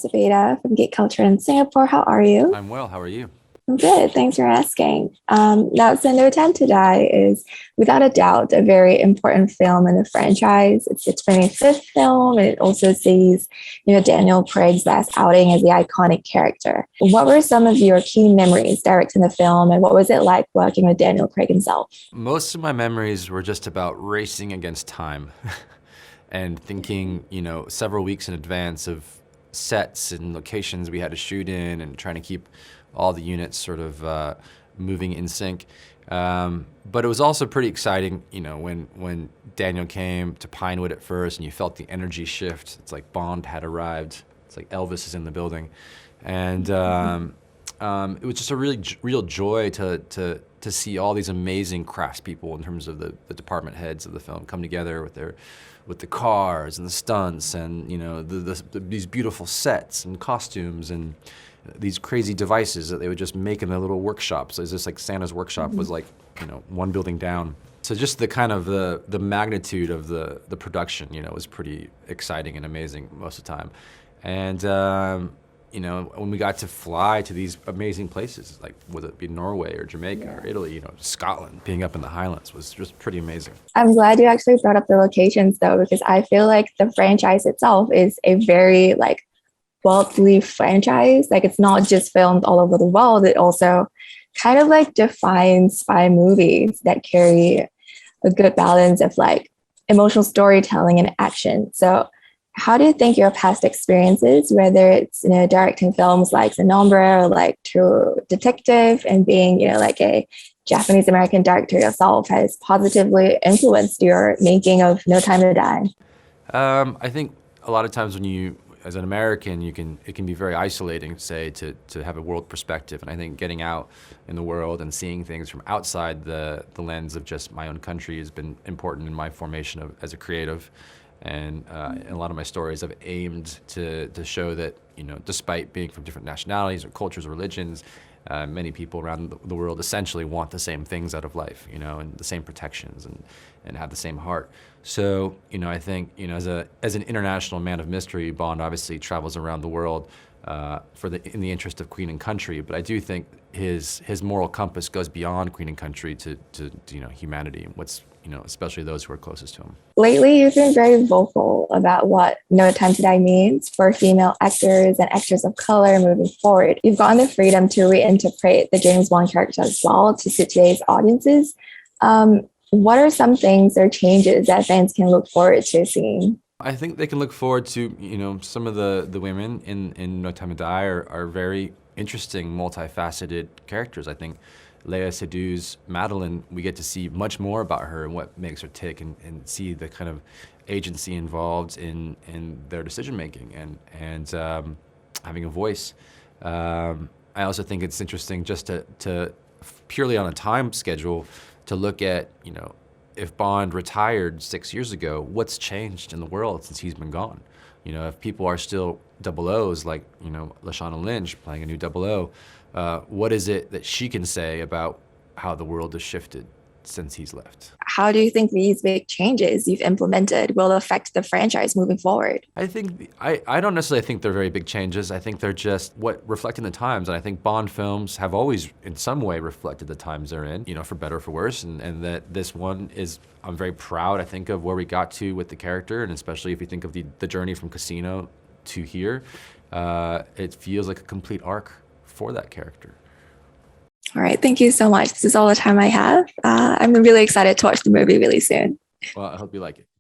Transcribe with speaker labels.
Speaker 1: Savita from Geek Culture in Singapore. How are you?
Speaker 2: I'm well. How are you?
Speaker 1: I'm good. Thanks for asking. Now, So No Time to Die is without a doubt a very important film in the franchise. It's the 25th film, and it also sees, Daniel Craig's last outing as the iconic character. What were some of your key memories directing the film, and what was it like working with Daniel Craig himself?
Speaker 2: Most of my memories were just about racing against time and thinking, several weeks in advance of sets and locations we had to shoot in and trying to keep all the units sort of moving in sync. But it was also pretty exciting, when Daniel came to Pinewood at first and you felt the energy shift. It's like Bond had arrived. It's like Elvis is in the building. And it was just a really real joy to see all these amazing craftspeople in terms of the department heads of the film come together with the cars and the stunts and these beautiful sets and costumes and these crazy devices that they would just make in their little workshops. It's just like Santa's workshop was like one building down. So just the kind of the magnitude of the production was pretty exciting and amazing most of the time. And when we got to fly to these amazing places, like whether it be Norway or Jamaica or Italy, Scotland, being up in the Highlands was just pretty amazing.
Speaker 1: I'm glad you actually brought up the locations though, because I feel like the franchise itself is a very worldly franchise. Like it's not just filmed all over the world. It also kind of defines spy movies that carry a good balance of emotional storytelling and action. So how do you think your past experiences, whether it's directing films like The Nombre or True Detective and being a Japanese American director yourself, has positively influenced your making of No Time to Die?
Speaker 2: I think a lot of times when you, as an American, it can be very isolating, say, to have a world perspective. And I think getting out in the world and seeing things from outside the lens of just my own country has been important in my formation as a creative. And a lot of my stories have aimed to show that, despite being from different nationalities or cultures or religions, many people around the world essentially want the same things out of life, and the same protections and have the same heart. So, I think, as an international man of mystery, Bond obviously travels around the world in the interest of Queen and Country. But I do think his moral compass goes beyond Queen and Country to humanity and especially those who are closest to him.
Speaker 1: Lately, you've been very vocal about what No Time to Die means for female actors and actors of color moving forward. You've gotten the freedom to reinterpret the James Bond character as well to suit today's audiences. What are some things or changes that fans can look forward to seeing?
Speaker 2: I think they can look forward to, some of the women in No Time to Die are very interesting, multifaceted characters. I think Léa Seydoux' Madeline, we get to see much more about her and what makes her tick and see the kind of agency involved in their decision making and having a voice. I also think it's interesting just to purely on a time schedule to look at, if Bond retired 6 years ago, what's changed in the world since he's been gone? If people are still double O's like, Lashana Lynch playing a new double O, what is it that she can say about how the world has shifted since he's left?
Speaker 1: How do you think these big changes you've implemented will affect the franchise moving forward?
Speaker 2: I think I don't necessarily think they're very big changes. I think they're just what reflecting the times, and I think Bond films have always, in some way, reflected the times they're in, for better or for worse, and that this one is. I'm very proud, I think, of where we got to with the character, and especially if you think of the journey from Casino to here, it feels like a complete arc for that character.
Speaker 1: All right. Thank you so much. This is all the time I have. I'm really excited to watch the movie really soon.
Speaker 2: Well, I hope you like it.